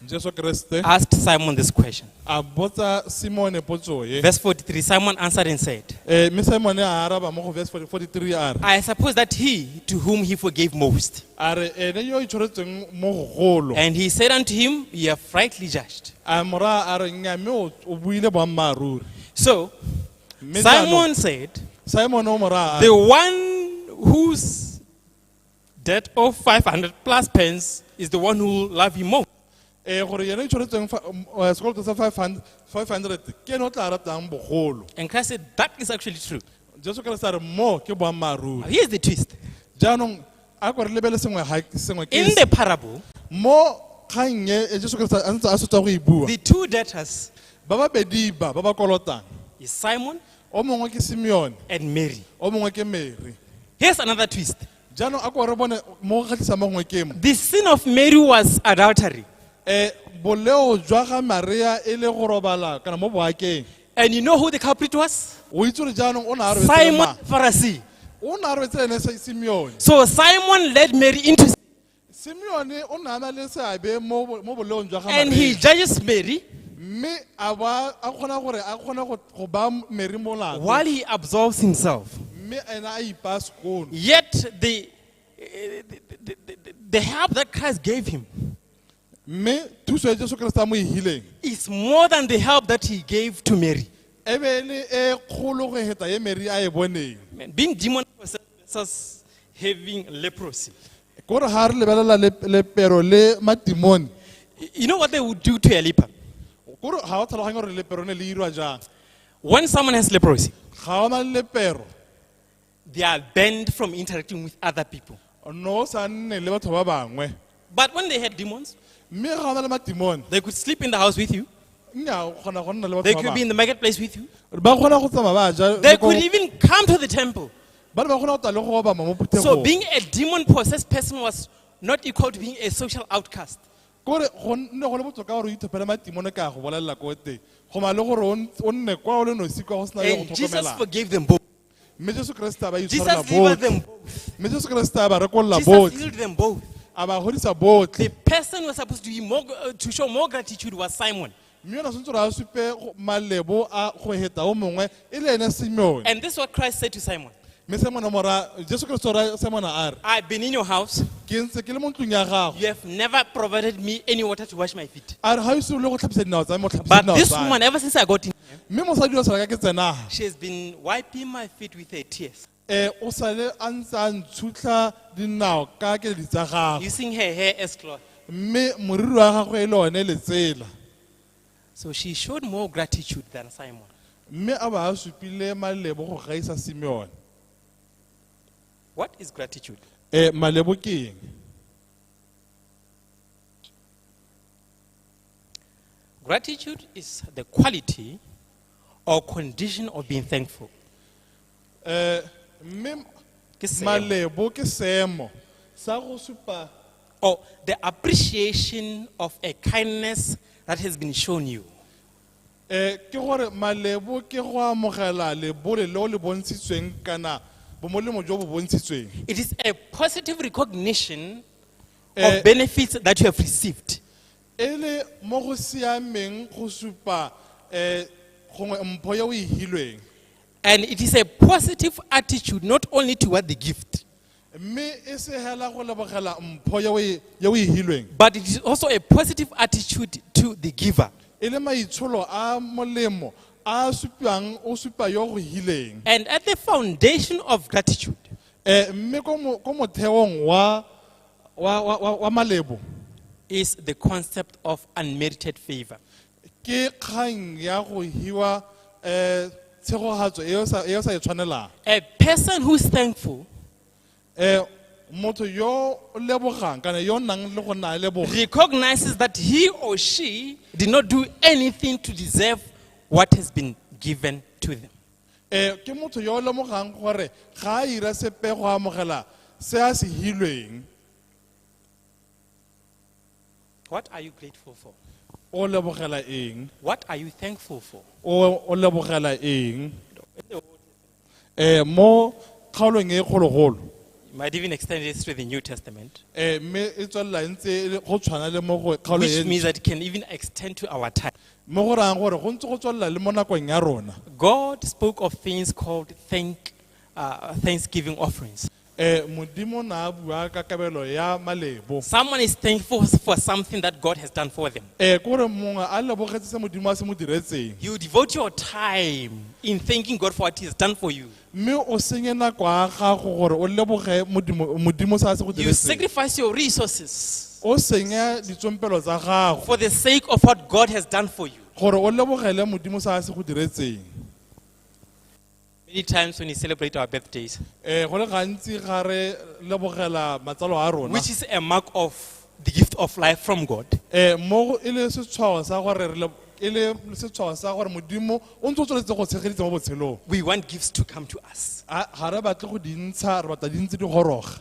Jesu Kriste asked Simon this question. a botsa Simone potso e. Verse 43, Simon answered and said, Mme Simone a araba mo go verse 43 a re. I suppose that he to whom he forgave most. A re ene yo itshoretseng mo go golo. And he said unto him, you have rightly judged. A mora a re nya mme o buile boammaruri. So Mme Simon jaanong, said, Simon o mora a the one whose debt of 500 plus pence is the one who will love him more. gore yena itshoretseng sekoloto sa 500 ke ene o tla ratang bogolo. And Christ said, that is actually true. Jesu Kriste a re mo ke Now, boammaruri. here's the twist. Jaanong a ko re lebele sengwe ke In the parable, mo kgang e Jesu Kriste a ntse a setswa go e bua. the two debtors ba babedi ba ba kolotang is Simon o mongwe ke Simeon and Mary. o mongwe ke Mary. Here's another twist. Jaanong a ko re bone mo go gatlisa mo gongwe ke mo The sin of Mary was adultery. boleo jwa ga Maria e le go robala kana mo boakeng. And you know who the culprit was? O itse re jaanong o na a re Simon Pharisee. o na a re ene Simeon. So Simon led Mary into sin, Simeon o na na le seabe mo boleong jwa ga and he Maria. judges Mary Mme a kgona go ba Mary molato. while he absolves himself. Mme ena a ipa sekolo. Yet the help that Christ gave him Mme thuso ya Jesu Kriste a mo ihileng is more than the help that he gave to Mary. e be le e kgolo go heta ye Mary a e boneng. Being demon possessed versus having leprosy. Ko re ha re lebelela lepero le matimone. You know what they would do to a leper? Ko re ha o tlhaloganya gore lepero ne le irwa jang. When someone has leprosy, Ga ona lepero they are banned from interacting with other people. no sa nne le batho ba bangwe. But when they had demons, Mme ga ona le matimone they could sleep in the house with you. nya gona go nna le They batho could ba be in bangwe. the marketplace with you. Ba gona go tsama ba ja. They could even come to the temple. Ba gona go tla le go obama mo So puthegong. being a demon-possessed person was not equal to being a social outcast. Ko re go nne go le botoka gore o ithopele matimone ka go bolelela ko teng. Go ma le gore o nne kwa o le nosi kwa go sna le go And Jesus tlhokomela. forgave them both. Mme Jesu Kriste ba itshwarela Jesus delivered them botlhe. both. Mme Jesu Kriste ba rekolla Jesus botlhe. healed them both. A ba godisa botlhe. The person who was supposed to be to show more gratitude was Simon. Mme yona sentse ra supe malebo a go heta o mongwe e le ene Simeon. And this is what Christ said to Simon. Mme Simon mora Jesu Kriste ra Simon a re I've been in your house. ke ntse ke le mo ntlong ya gago. You have never provided me any water to wash my feet. A re ha iso le go tlhapisa dinao tsa mo tlhapisa But dinao this tsa. woman, ever since I got in here, Mme mosadi yo sala ka ke tsena. she has been wiping my feet with her tears, O sale a ntse a ntshutla dinao ka ke di tsa gago. using her hair as cloth. Mme moriri wa gagwe e le one le tsela. So she showed more gratitude than Simon. Mme a ba a supile malebo go gaisa Simeon. What is gratitude? Malebo ke eng? Gratitude is the quality or condition of being thankful. Mme Ke seemo. malebo ke seemo sa go supa Or the appreciation of a kindness that has been shown you. ke gore malebo ke go amogela lebole le o le bontshitsweng kana bomolemo jo bo bontshitsweng. It is a positive recognition Eh, of benefits that you have received. e le mo go siameng go supa gongwe mpho ya o e hilweng. And it is a positive attitude not only toward the gift, Mme e se hela go lebogela mpho ya o e hilweng. but it is also a positive attitude to the giver. E le maitsholo a molemo a supiwang o supa yo go hileng. And at the foundation of gratitude Mme ko motheong wa malebo is the concept of unmerited favor. ke kgang ya go hiwa tshegogatso e o sa e tshwanelang. A person who is thankful Motho yo o lebogang kana yo nang le go na leboga recognizes that he or she did not do anything to deserve what has been given to them. ke motho yo o lemogang gore ga a ira sepe go amogela se a se hilweng. What are you grateful for? O lebogela eng? What are you thankful for? O lebogela eng? Mo kgaolong e kgologolo You might even extend this to the New Testament, mme e tswelela ntse go tshwana le mo go kgaolo which e means that it can even extend to our time. mo go rang gore go ntse go tswelela le mo nakong ya rona. God spoke of things called thanksgiving offerings. Modimo na bua ka kabelo ya malebo. Someone is thankful for something that God has done for them. Gore mongwe a lebogetse se modimo a se mo diretseng. You devote your time in thanking God for what He has done for you. Mme o senye nako ya gago gore o leboge modimo sa se go You diretseng. sacrifice your resources O senye ditsompelo tsa gago for the sake of what God has done for you. gore o lebogele modimo sa se go diretseng. Many times when we celebrate our birthdays, Go le gantsi ga re lebogela matsalo a rona. which is a mark of the gift of life from God, Mo e le setshwao sa gore e le setshwao sa gore modimo o ntse o tsweletse go tshegeditse mo botshelong. We want gifts to come to us. Ga re batle go di ntsha, re batla di ntse di goroga.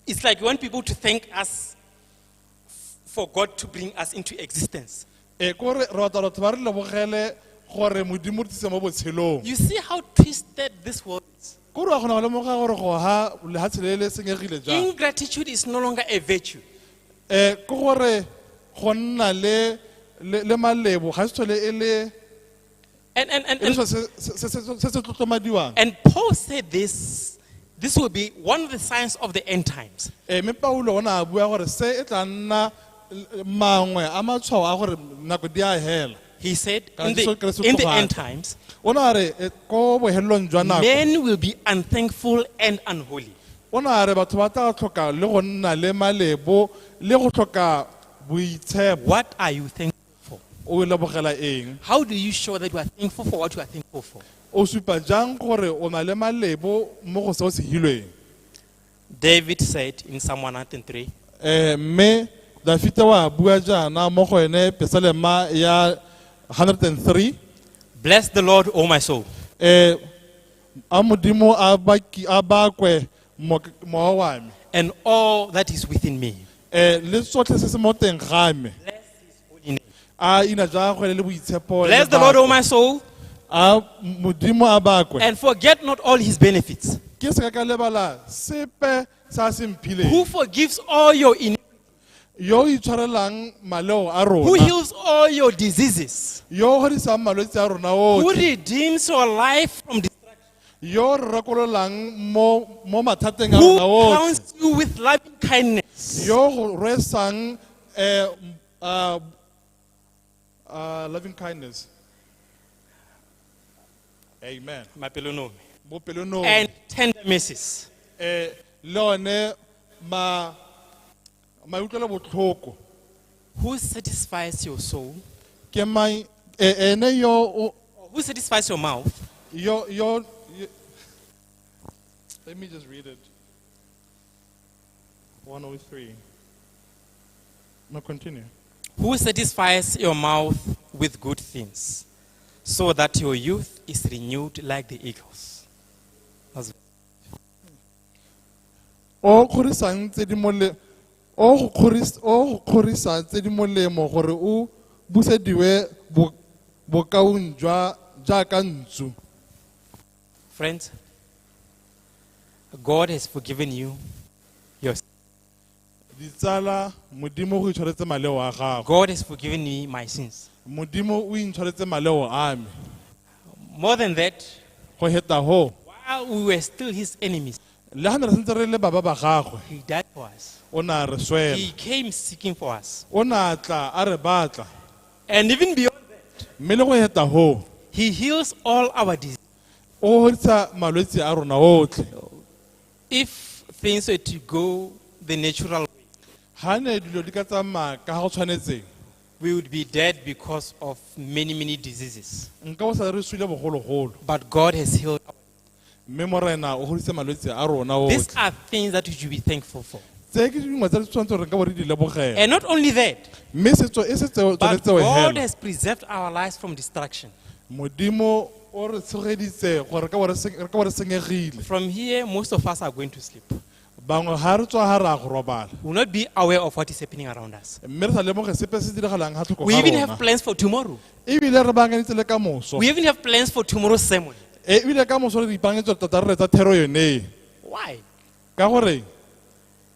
It's like we want people to thank us for God to bring us into existence. Kore re batla batho ba re lebogele gore modimo re tsise mo botshelong. You see how twisted this world is. Kore wa kgona go lemoga gore go ha lehatshe le le senyegile jang. Ingratitude is no longer a virtue. Ke gore go nna le malebo ga se tlhole e le se tlotlomadiwang. And Paul said this will be one of the signs of the end times. Me Paulo ona a bua gore se e tla nna mangwe a matshwao a gore nako di a hela. He said in the end times, Ona re ko bohelelong jwa nako. men will be unthankful and unholy. Ona re batho ba tla tlhoka le go nna le malebo le go tlhoka boitshepo. What are you thankful for? O lebogela eng? How do you show that you are thankful for what you are thankful for? O supa jang gore o na le malebo mo go se o se hilweng? David said in Psalm 103, Me Dafita wa bua jana mo go ene Psalma ya 103. bless the Lord, O my soul, A modimo a bakwe mo wa me. and all that is within me. Le tsotlhe se se mo teng ga me. Bless his holy name. A ina ja go le boitshepo. Bless the Lord, O my soul, A modimo a bakwe. and forget not all his benefits, Ke se ka lebala sepe sa se mphile. who forgives all your iniquities, Yo itshwarelang maleo a who rona. heals all your diseases, Yo godisang malwetse a rona who o. redeems your life from destruction, Yo rakololang mo mathateng a who rona o. crowns you with loving kindness, Yo go rwesang loving kindness. Amen. Mapelonomi, Bopelono and tender mercies, leone utlwela botlhoko. who satisfies your soul, Ke mai ene yo who satisfies your mouth, let me just read it. 103. No, continue. who satisfies your mouth with good things, so that your youth is renewed like the eagles. That's- O kgorisang tse di mole o kgorisa tse di molemo gore o busediwe bokaong jwa jaaka ntsu. Friends, God has forgiven you your sins. Ditsala modimo go itshwaretse maleo a gago. God has forgiven me my sins. Modimo o intshwaretse maleo a me. More than that, Go heta ho while we were still his enemies, le ha ne re sentse re le baba ba gagwe. he died for us. O na re swela. He came seeking for us. O na tla a re batla. And even beyond that, Mme le go heta ho he heals all our diseases. o hodisa malwetse a rona otlhe. If things were to go the natural way, Ha ne dilo di ka tsamaya ka go tshwanetseng, we would be dead because of many, many diseases. nka bo sa re swile bogologolo. But God has healed our. Mme morena o hodise malwetse a rona These otlhe. are things that we should be thankful for. Tse ke dingwe tse tshwanetse re nka bo re di lebogela. And not only that, Mme setso e setse o but tsweletse o God hela. has preserved our lives from destruction. Modimo o re tshegeditse gore re ka bo re senyegile. From here, most of us are going to sleep. Bangwe ha re tswa ha ra go robala. We will not be aware of what is happening around us. Mme re sa lemoge sepe se diragalang ha thoko We ga even have rona. plans for tomorrow. Ebile re bankantse le ka moso. We even have plans for tomorrow's sermon. Ebile ka moso re ipangetse tota re tsa thero yone. Why? Ka gore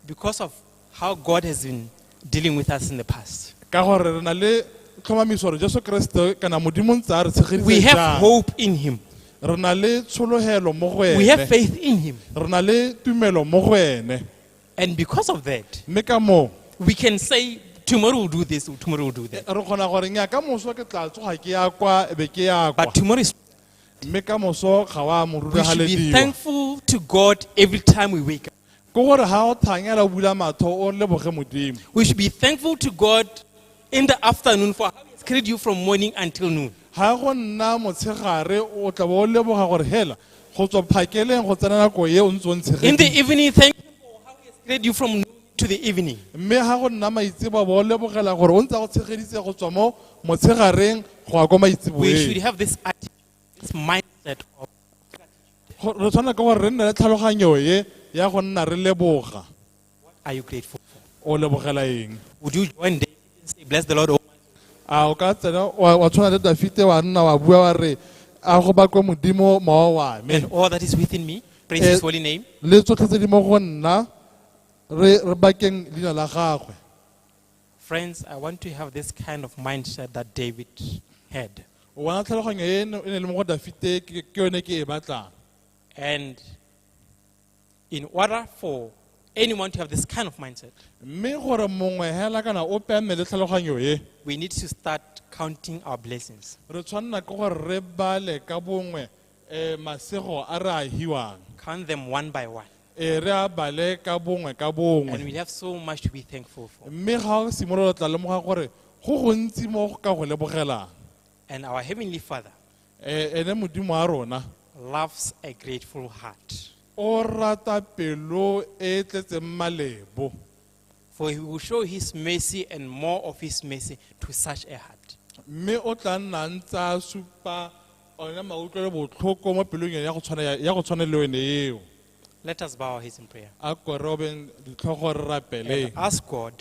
Because of how God has been dealing with us in the past. ka gore re na le tlhomamiso gore Jesu Kriste kana modimo ntse a re tshegeditse We have jang. hope in Him. Re na le tsholohelo mo go We have ene. faith in Him. Re na le tumelo mo go ene. And because of that, Mme ka mo we can say, tomorrow we'll do this, tomorrow we'll do that. re kgona gore nya ka moso ke tla tsoga ke ya kwa e be ke ya kwa. But tomorrow is. Mme ka moso ga wa mo We should be ruragallediwa. thankful to God every time we wake up. Ke gore ha o thanyela o bula matho o leboge modimo. We should be thankful to God in the afternoon for how He has carried you from morning until noon. Ha go nna motshegare o tla bo leboga gore hela go tswa phakeleng go tsena nako ye o ntse o In the ntshegeditse. evening, thank Him for how He has carried you from noon to the evening, mme ha go nna maitseboa bo lebogela gore o ntse go tshegeditse go tswa mo motshegareng go ya ko we should maitseboeng. have this attitude, this mindset of, Re tshwana ka gore re nne le tlhaloganyo ye ya go nna re leboga. are you grateful for? O lebogela eng? Would you join David and say, bless the Lord, O my soul? A o ka tsena wa tshwana le Dafite wa nna wa bua wa re a go bakwe modimo mowa wa me. And all that is within me, praise his holy name. Le tsotlhe tse di mo go nna re bakeng leina la gagwe. Friends, I want to have this kind of mindset that David had. O bona tlhaloganyo e ne le mo go Dafite ke yone ke e batlang. And in order for anyone to have this kind of mindset, Mme gore mongwe hela kana o pemme le tlhaloganyo ye, we need to start counting our blessings. re tshwanna ke gore re bale ka bongwe masego a re a hiwang. Count them one by one. Re a bale ka bongwe ka And bongwe. we have so much to be thankful for. Mme ga o simolola tla lemoga gore go gontsi mo go ka go lebogelang. And our Heavenly Father Ene modimo a rona loves a grateful heart. o rata pelo e tletseng malebo. For he will show his mercy and more of his mercy to such a heart. Mme o tla nna ntse a supa ona mautlwelo botlhoko mo pelong ya go tshwana le wene eo. Let us bow our heads in prayer A ko robeng ditlhogo re rapele and ask God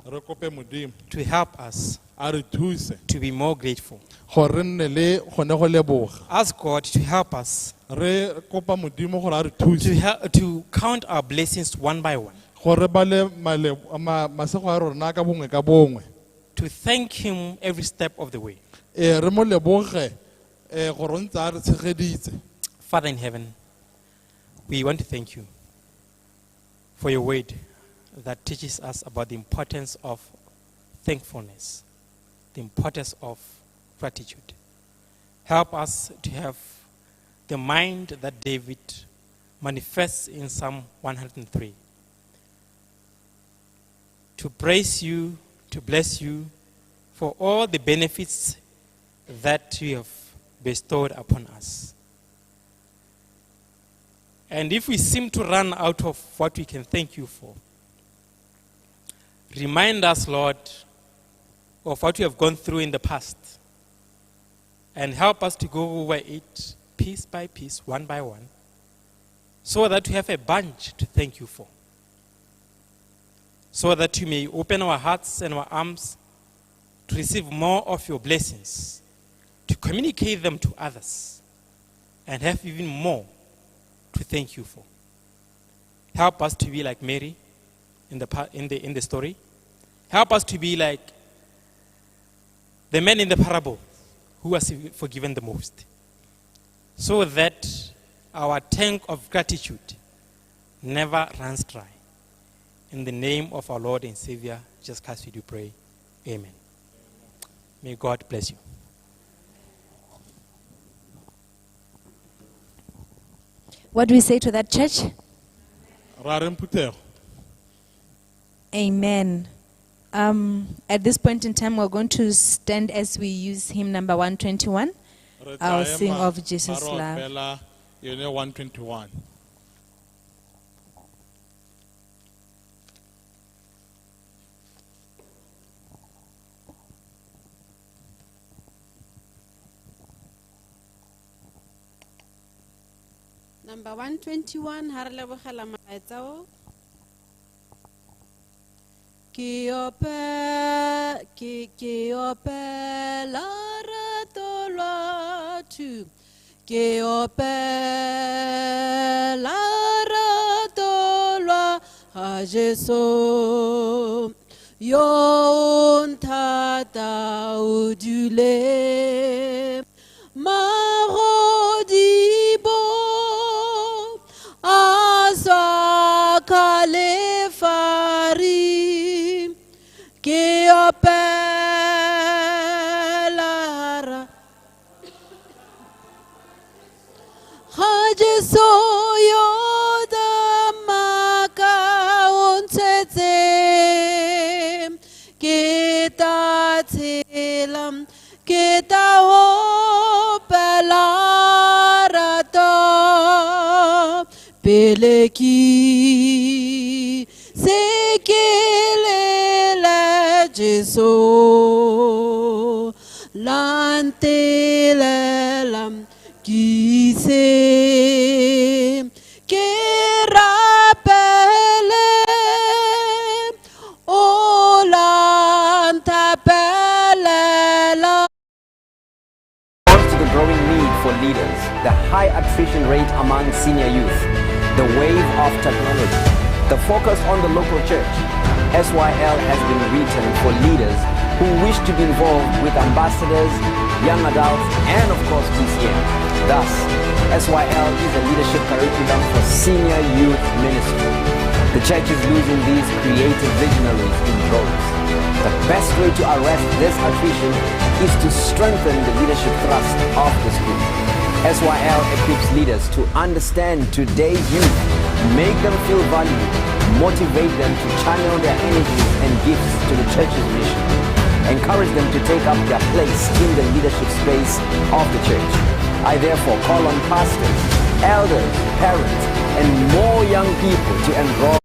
re kope modimo to help us a re thuse to be more grateful. gore re nne le gone go leboga. Ask God to help us Re kopa modimo gore a re thuse to count our blessings one by one, gore ba le masego a rona ka bongwe ka bongwe. to thank him every step of the way. Re mo leboge gore o ntse a re tshegeditse. Father in heaven, we want to thank you for your word that teaches us about the importance of thankfulness, the importance of gratitude. Help us to have the mind that David manifests in Psalm 103. To praise you, to bless you for all the benefits that you have bestowed upon us. And if we seem to run out of what we can thank you for, remind us, Lord, of what we have gone through in the past, and help us to go over it piece by piece, one by one, so that we have a bunch to thank you for, so that you may open our hearts and our arms to receive more of your blessings, to communicate them to others, and have even more to thank you for. Help us to be like Mary in the story. Help us to be like the man in the parable who was forgiven the most, so that our tank of gratitude never runs dry. In the name of our Lord and Savior, Jesus Christ, we do pray. Amen. May God bless you. What do we say to that, church? Ra re mphutego. Amen. At this point in time, we're going to stand as we use hymn number 121. Re I'll tla sing ema, of Jesus' ra ro love. opela yone 121. Number 121, ha re lebogela malaetsa o. Ke opela rato lwa tu. Ke opela rato lwa ha Jesu. Yo ntata udule. Marodibo aswa kalefari ke opela haje soyo damaka ontse ke tatselam ke ta opela Baboloki, Moseki so lantelela kise ke rapele o lantapelela. To the growing need for leaders, the high attrition rate among senior youth, the wave of technology, the focus on the local church, SYL has been written for leaders who wish to be involved with ambassadors, young adults, and of course PCM. Thus, SYL is a leadership curriculum for senior youth ministry. The church is losing these creative visionaries in droves. The best way to arrest this attrition is to strengthen the leadership thrust of this group. SYL equips leaders to understand today's youth, make them feel valued, motivate them to channel their energies and gifts to the church's mission, encourage them to take up their place in the leadership space of the church. I therefore call on pastors, elders, parents, and more young people to enroll